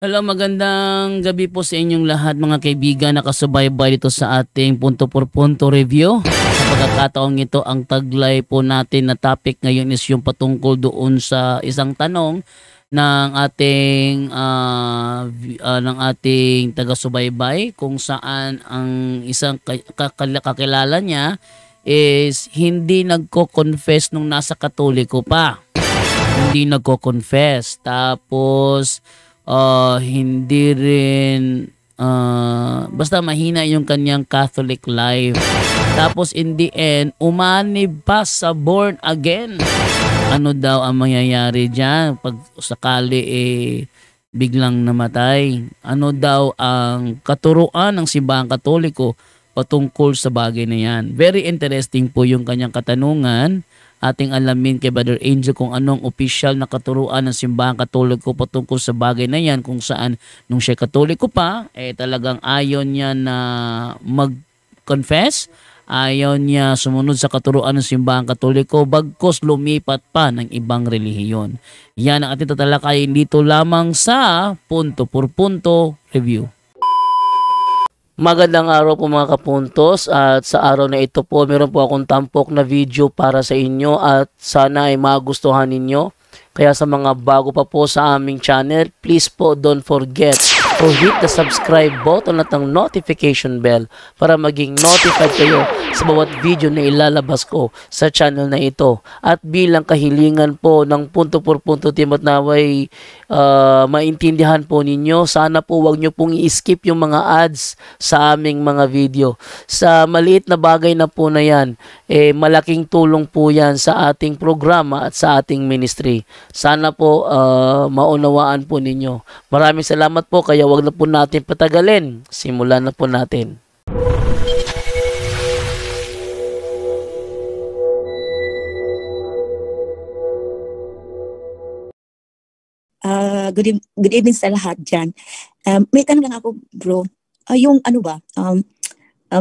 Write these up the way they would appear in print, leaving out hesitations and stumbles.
Hello, magandang gabi po sa inyong lahat mga kaibigan na kasubaybay dito sa ating punto por punto review. Sa pagkakataong ito, ang taglay po natin na topic ngayon is yung patungkol doon sa isang tanong ng ating taga-subaybay kung saan ang isang kakilala niya is hindi nagko-confess nung nasa Katoliko pa. Hindi nagko-confess. Tapos hindi rin basta mahina yung kanyang Catholic life. Tapos in the end, umanib pa sa born again. Ano daw ang mangyayari diyan pag sakali biglang namatay? Ano daw ang katuruan ng simbahang Katoliko patungkol sa bagay na yan? Very interesting po yung kanyang katanungan. Ating alamin kay Brother Angel kung anong opisyal na katuruan ng simbahang Katoliko patungkol sa bagay na yan, kung saan nung siya Katoliko pa, talagang ayaw niya na mag-confess, ayaw niya sumunod sa katuruan ng simbahang Katoliko, bagkos lumipat pa ng ibang relihiyon. Yan ang ating tatalakayin dito lamang sa Punto por Punto Review. Magandang araw po mga kapuntos, at sa araw na ito po meron po akong tampok na video para sa inyo at sana ay magustuhan ninyo. Kaya sa mga bago pa po sa aming channel, please po don't forget to hit the subscribe button at ang notification bell para maging notified kayo sa bawat video na ilalabas ko sa channel na ito. At bilang kahilingan po ng punto por punto team at naway maintindihan po ninyo, sana po wag nyo pong i-skip yung mga ads sa aming mga video. Sa maliit na bagay na po na yan, malaking tulong po yan sa ating programa at sa ating ministry. Sana po maunawaan po ninyo. Maraming salamat po, kaya wag na po natin patagalin. Simulan na po natin. Good evening sa lahat dyan. May tanong lang ako, bro. Yung ano ba,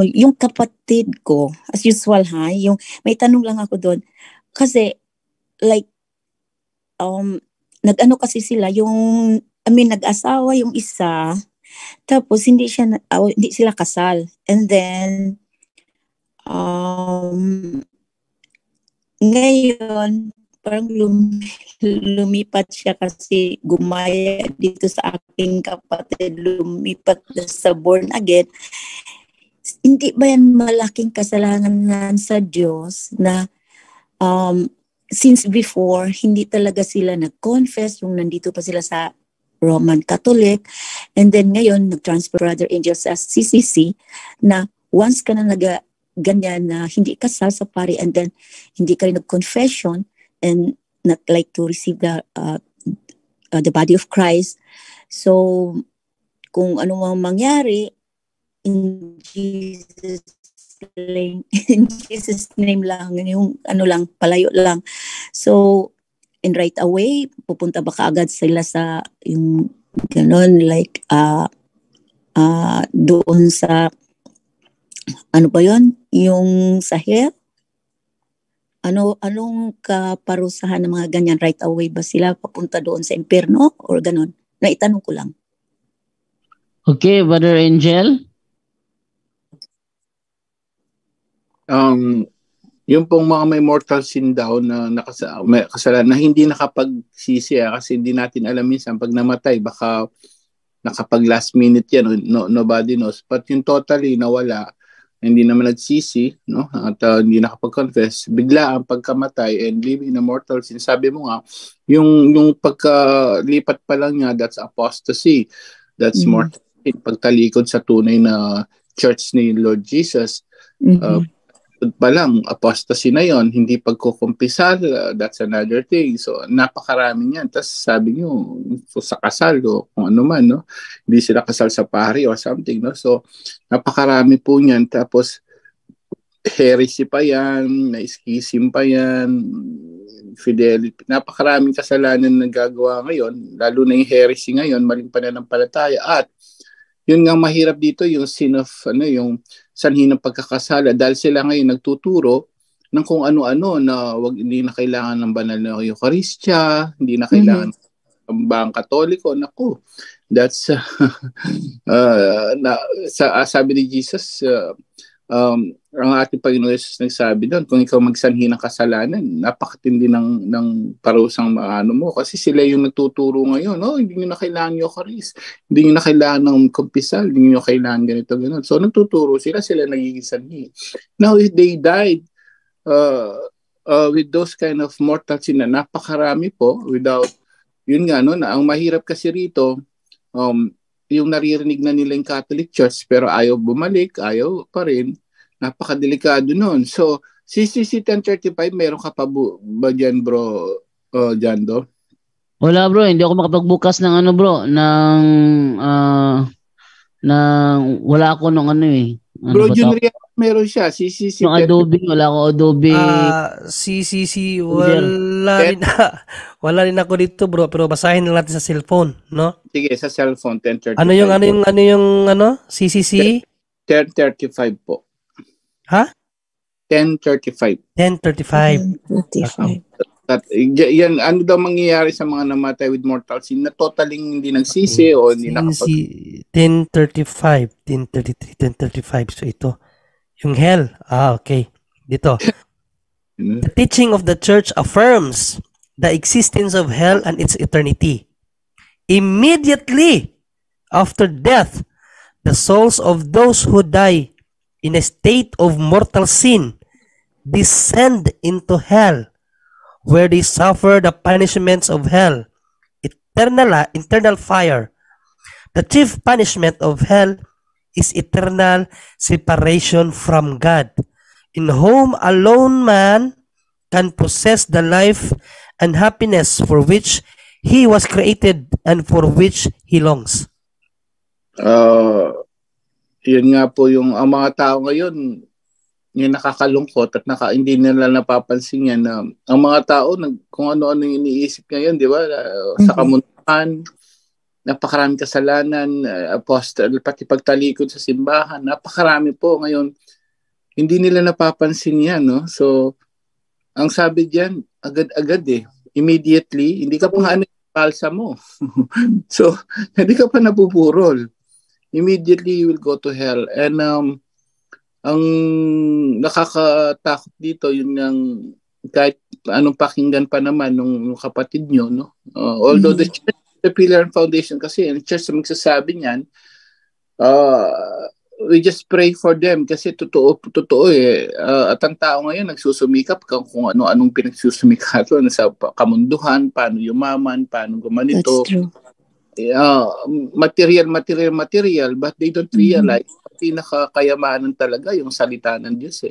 yung kapatid ko, as usual may tanong lang ako doon. Kasi, like, nag-ano kasi sila, nag-asawa yung isa, tapos hindi sila kasal. And then, ngayon, parang lumipat siya kasi gumaya dito sa aking kapatid, lumipat sa born again. Hindi ba yan malaking kasalanan sa Diyos na since before, hindi talaga sila nag-confess nung nandito pa sila sa Roman Catholic, and then ngayon nag-transfer Brother Angel sa CCC na once ka na ganyan na hindi kasal sa pari and then hindi ka rin nag-confession and not like to receive the body of Christ. So, kung ano mang mangyari, in Jesus name lang, yung ano lang, palayo lang. So, and right away, pupunta ba kaagad sila sa yung ganon, like, doon sa, ano ba yun? Yung sa hell? Anong kaparusahan ng mga ganyan? Right away ba sila papunta doon sa impyerno or ganon? Naitanong ko lang. Okay, Brother Angel? Yung pong mga may mortal sin daw na may kasalanan na hindi nakapagsisi kasi hindi natin alam minsan pag namatay baka nakapag last minute yan, nobody knows, but yung totally nawala, hindi naman nagsisi, no, at hindi nakapag-confess, bigla ang pagkamatay and living in a mortal sin. Sabi mo nga yung pagkalipat pa lang niya, that's apostasy, that's mortal sin, pagtalikod sa tunay na church ni Lord Jesus. Pa lang, apostasy na yon, hindi pagkukumpisal, that's another thing. So, napakarami niyan. Tapos sabi niyo, so, sa kasal, o kung ano man, no? Hindi sila kasal sa pari or something, no? So, napakarami po niyan. Tapos, heresy pa yan, na-schism pa yan, fidelity. Napakaraming kasalanan na nagagawa ngayon, lalo na yung heresy ngayon, maling pananampalataya. At, yun nga mahirap dito, yung sin of, yung sanhi ng pagkakasala, dahil sila ngayon nagtuturo ng kung ano-ano na hindi na kailangan ng banal na Eucharistia, hindi na kailangan sambahang Katoliko, naku, that's sabi ni Jesus, ang ating Panginoon Jesus nagsabi doon, kung ikaw magsanhi ng kasalanan, napakatindi ng parusang ano mo, kasi sila yung nagtuturo ngayon, hindi nyo na kailangan yung Eucharist, hindi nyo na kailangan ng kumpisal, hindi nyo kailangan ganito, ganun. So nagtuturo sila nagiging sanhi. Now, if they died with those kind of mortal sin na napakarami po, without, yun nga, no, na ang mahirap kasi rito, yung naririnig na nila yung Catholic Church, pero ayaw bumalik, ayaw pa rin, napakadelikado nun. So, CCC 1035, meron ka pa ba dyan, bro, Jando? Wala bro, hindi ako makapagbukas ng ano bro, wala ako nung ano eh. Bro, Junriel, meron siya, CCC. Yung Adobe, wala ako Adobe. CCC, wala rin ako dito bro, pero basahin lang natin sa cellphone, no? Sige, sa cellphone, 1035. Ano yung CCC? 1035 po. Ha? 1035. 1035. Yan, ano daw mangyayari sa mga namatay with mortal sin na totaling hindi nagsisi o hindi nakapag... 1035, 1033, 1035. So ito, yung hell. Okay. Dito. The teaching of the church affirms the existence of hell and its eternity. Immediately after death, the souls of those who die in a state of mortal sin descend into hell, where they suffer the punishments of hell, eternal fire. The chief punishment of hell is eternal separation from God, in whom alone man can possess the life and happiness for which he was created and for which he longs. Yun nga po yung ang mga tao ngayon, yung nakakalungkot at hindi nila napapansin yan na ang mga tao kung ano-ano yung iniisip ngayon, di ba? Sa kamunduhan, napakaraming kasalanan, apostle, pati pagtalikod sa simbahan, napakarami po ngayon. Hindi nila napapansin yan, no? So, ang sabi diyan, agad-agad immediately, hindi ka pa nga palsa mo. So, hindi ka pa nabuburol. Immediately, you will go to hell. And ang nakakatakot dito, yun yung kahit anong pakinggan pa naman nung kapatid nyo, no? Although the church, the pillar and foundation kasi, ang church na magsasabi niyan, we just pray for them kasi totoo at ang tao ngayon nagsusumikap kung ano-anong pinagsusumikap sa kamunduhan, paano yumaman, paano gumanito. That's true. Material, but they don't realize pinakakayamanan talaga yung salita ng Diyos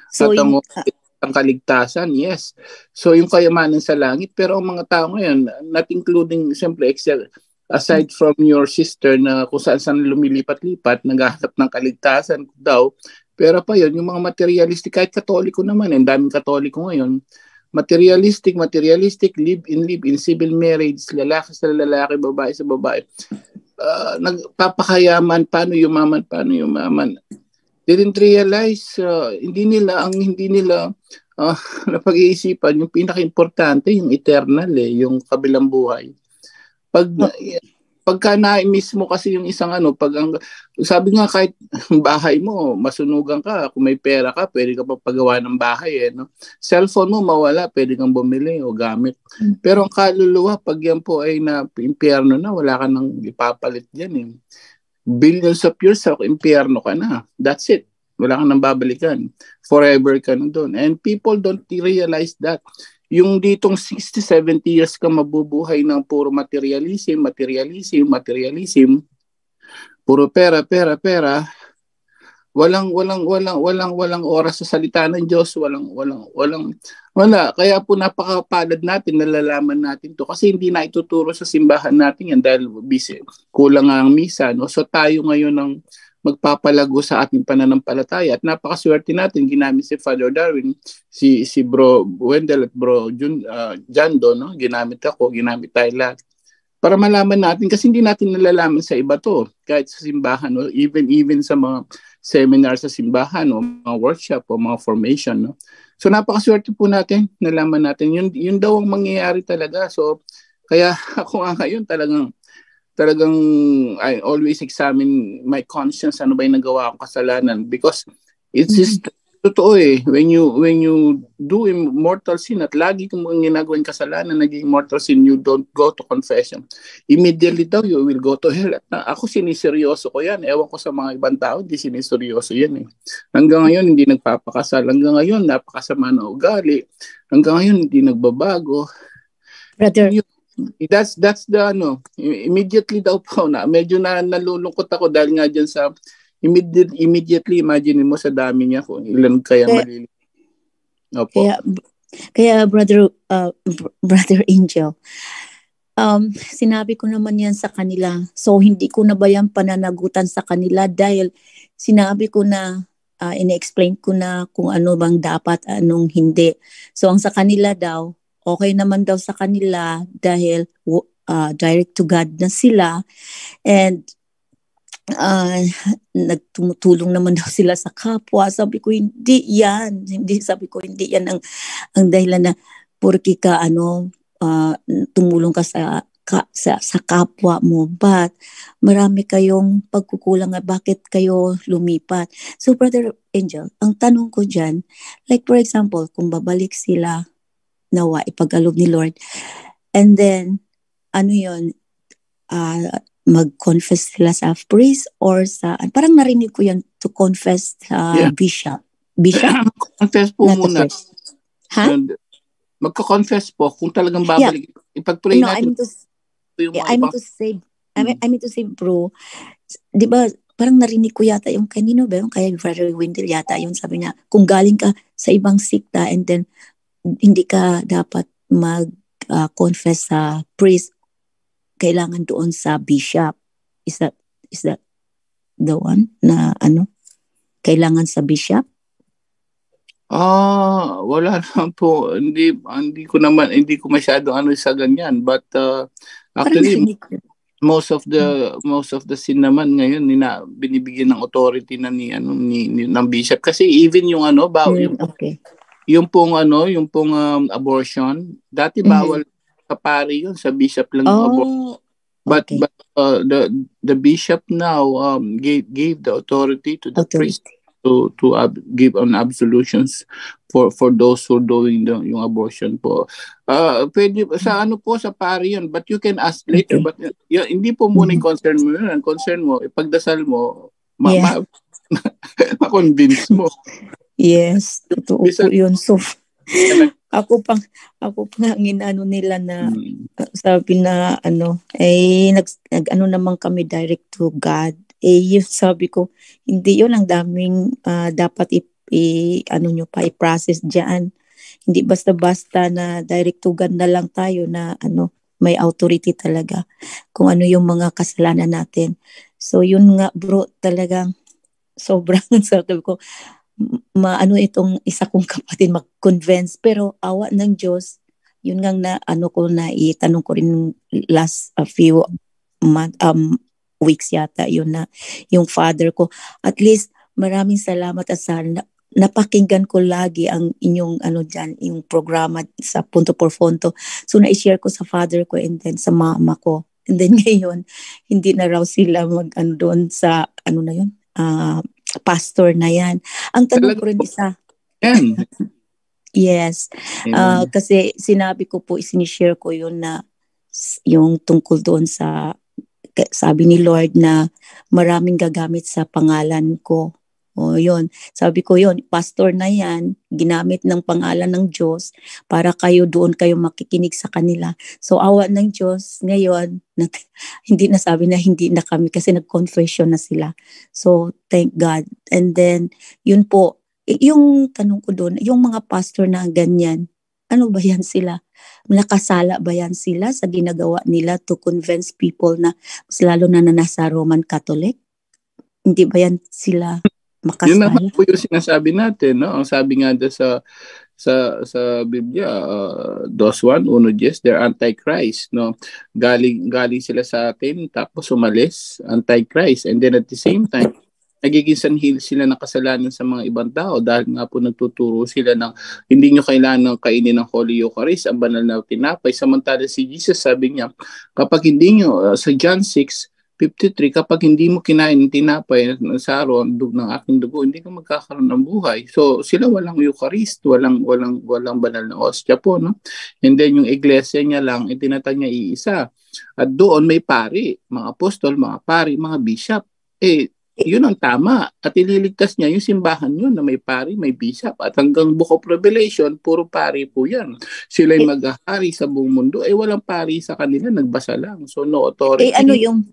So, at ang kaligtasan, yes. So yung kayamanan sa langit, pero ang mga tao ngayon, not including siyempre aside from your sister na kung saan lumilipat-lipat, naghahanap ng kaligtasan daw, pero pa yun, yung mga materialistic, kahit Katoliko naman, ang daming Katoliko ngayon, materialistic, live-in, civil marriage, lalaki sa lalaki, babae sa babae, nagpapakayaman, paano yumaman. They didn't realize, hindi nila napag-iisipan, yung pinaka-importante, yung eternal, yung kabilang buhay. Pagka na-miss mo kasi yung isang sabi nga kahit bahay mo, masunugan ka, kung may pera ka, pwede ka pa pagawa ng bahay. No? Cellphone mo, mawala, pwede kang bumili o gamit. Pero ang kaluluwa, pag yan po ay na-impyerno na, wala ka nang ipapalit dyan. Billions of years, impyerno ka na. That's it. Wala ka nang babalikan. Forever ka na doon. And people don't realize that. Yung ditong 60-70 years ka mabubuhay ng puro materialism, puro pera, walang oras sa salita ng Diyos, wala. Kaya po napakapalad natin, nalalaman natin to kasi hindi na ituturo sa simbahan natin yan dahil busy, kulang ang misa, no? So tayo ngayon ang magpapalago sa ating pananampalataya at napakaswerte natin, ginamit si Father Darwin, si Bro Wendell at Bro Jando, no? Ginamit tayo lahat para malaman natin kasi hindi natin nalalaman sa iba to, kahit sa simbahan, no? even sa mga seminar sa simbahan o mga workshop o mga formation, no? So napakaswerte po natin, nalaman natin yun daw ang mangyayari talaga. So Kaya ako nga ngayon talagang I always examine my conscience, ano ba yung nagawa akong kasalanan, because it's just totoo when you do mortal sin at lagi kung ginagawang kasalanan, naging mortal sin, you don't go to confession, immediately daw you will go to hell. At ako siniseryoso ko yan, ewan ko sa mga ibang tao, hindi siniseryoso yan hanggang ngayon hindi nagpapakasal, hanggang ngayon napakasama na ugali, hanggang ngayon hindi nagbabago. Brother, That's the immediately daw po na medyo nalulungkot ako dahil nga dyan sa immediately imagine mo sa dami niya kung ilan kaya maliliit. Opo. Kaya brother Angel, sinabi ko naman yan sa kanila. So hindi ko na ba yan pananagutan sa kanila dahil sinabi ko na ina-explain ko na kung ano bang dapat, anong hindi. So ang sa kanila daw, okay naman daw sa kanila dahil direct to God na sila, and nagtumutulong naman daw sila sa kapwa. Sabi ko hindi yan ang dahilan na porque ka tumulong ka sa kapwa mo, but marami kayong pagkukulang, bakit kayo lumipat. So Brother Angel, ang tanong ko dyan, like for example, kung babalik sila nawa ipag-aloob ni Lord, and then mag-confess sila sa priest or sa, parang narinig ko yan, to confess bishop. Confess po muna. Ha? Magko-confess po kung talagang babalik. Ipag-pray natin. I mean to say, bro, di ba, parang narinig ko yata yung kanino ba, yung kaya Brother Wendell yata, yung sabi niya, kung galing ka sa ibang sikta and then hindi ka dapat mag-confess sa priest, kailangan doon sa bishop. Is that the one na kailangan sa bishop? Wala naman po. Hindi ko masyado sa ganyan, but actually most of the sin naman ngayon binibigyan ng authority na ng bishop, kasi even yung yung pong abortion dati bawal sa pari yun, sa bishop lang yung abortion. But the bishop now gave the authority to the priest to give absolutions for those who are doing yung abortion po. Pwede sa sa pari yun, but you can ask later. But hindi po muna yung concern mo yun. Ang concern mo, ipagdasal mo, ma-convince mo. Yes, totoo po yun. So, ako pang nila na sabi na naman kami direct to God. Yun sabi ko, hindi yun ang daming dapat i-process diyan. Hindi basta-basta na direct to God na lang tayo na may authority talaga kung ano yung mga kasalanan natin. So yun nga bro, talagang sobrang sabi ko, itong isa kong kapatid mag-convince, pero awa ng Diyos, yun nga itanong ko rin last few weeks yata, yun na yung father ko, at least maraming salamat at sana napakinggan ko lagi ang inyong yung programa sa Punto por Fonto. So na-share ko sa father ko and then sa mama ko, and then ngayon hindi na raw sila doon sa pastor na yan. Ang tanong ko rin isa. Yes. Kasi sinabi ko po, sinishare ko yun na yung tungkol doon sa sabi ni Lord na maraming gagamit sa pangalan ko. Yun. Sabi ko yun, pastor na yan, ginamit ng pangalan ng Diyos para doon kayo makikinig sa kanila. So awa ng Diyos, ngayon, hindi na kami kasi nag-confession na sila. So thank God. And then, yun po, yung tanong ko doon, yung mga pastor na ganyan, ano ba yan sila? Nakasala ba yan sila sa ginagawa nila to convince people na, lalo na nasa Roman Catholic? Hindi ba yan sila makasala? Yun naman po yung sinasabi natin, no? Ang sabi nga sa Biblia, 2:1, they're antichrist, no? Galing sila sa atin, tapos umalis, antichrist. And then at the same time, nagiging sanhil sila ng kasalanan sa mga ibang tao dahil nga po nagtuturo sila ng hindi nyo kailangan kainin ng Holy Eucharist, ang banal na tinapay. Samantala si Jesus sabi niya, kapag hindi nyo, sa John 6:53, kapag hindi mo kinain ng tinapay sa araw ng aking dugo, hindi ka magkakaroon ng buhay. So sila walang Eucharist, walang banal na hostia po, no? And then yung iglesia niya lang, itinatag niya iisa. At doon may pari, mga apostol, mga pari, mga bishop. Yun ang tama. At ililigtas niya yung simbahan yun na may pari, may bishop. At hanggang Book of Revelation, puro pari po yan. Sila'y maghahari sa buong mundo. Walang pari sa kanila, nagbasa lang. So no authority. Ano yung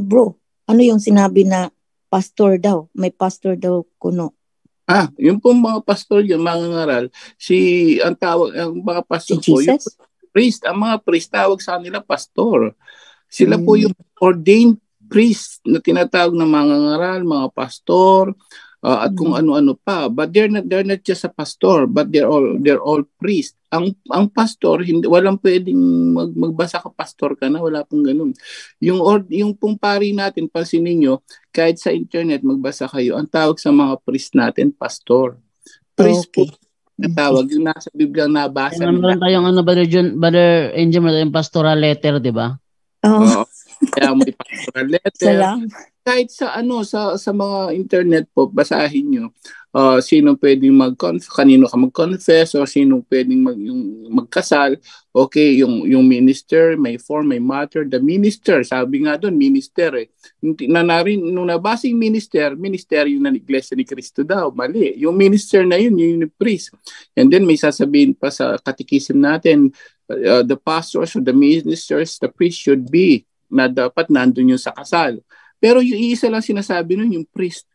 bro? Ano yung sinabi na pastor daw? May pastor daw kuno. Yung pong mga pastor yun, mga ngaral, ang mga pastor si po, yung priest, ang mga priest, tawag sa kanila pastor. Sila po yung ordained priest na tinatawag ng mga ngaral, mga pastor, at kung ano-ano pa. But they're not just a pastor, but they're all priest. Ang pastor, walang pwedeng magbasa ka pastor ka na, wala pong ganun. Yung pong pari natin, pansinin nyo, kahit sa internet magbasa kayo, ang tawag sa mga priest natin, pastor. Priest po, tawag yung nasa Biblia nabasa nila. Meron tayong Brother Angel, meron tayong pastoral letter, di ba? Kaya may pastoral letter. Kahit sa sa mga internet po, basahin nyo sino pwedeng kanino ka mag-confess o sino pwedeng magkasal. Okay, yung minister, may form, may matter. The minister, sabi nga doon, minister nung nabasing ministeryo ng Iglesia ni Cristo daw, mali. Yung minister na yun, yung priest. And then may sasabihin pa sa catechism natin, the pastors or the ministers, the priest should be na dapat nandun yung sa kasal. Pero yung isa lang sinasabi nun, yung priest.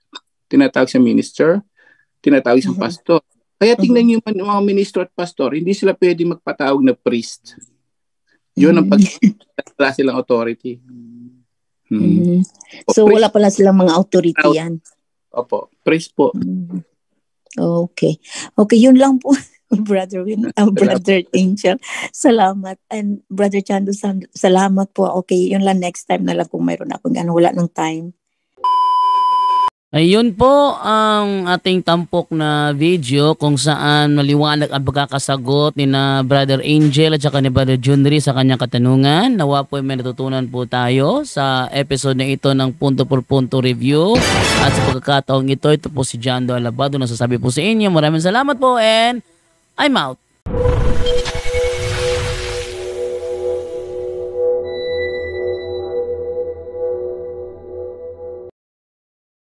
Tinatawag sa minister, tinatawag sa pastor. Kaya tingnan nyo yung mga minister at pastor, hindi sila pwede magpatawag na priest. Yun ang wala silang authority. So priest, wala pala silang mga authority yan. Opo, priest po. Okay, yun lang po. Brother Angel, salamat. And Brother Chando, salamat po. Okay, yun lang, next time na lang kung mayroon akong wala ng time. Ayun po ang ating tampok na video kung saan maliwanag ang pagkakasagot ni na Brother Angel at saka ni Brother Junry sa kanyang katanungan. Nawa po may natutunan po tayo sa episode na ito ng Punto por Punto Review. At sa pagkakataong ito po si Jando Alabado na sasabi po sa inyo. Maraming salamat po and I'm out.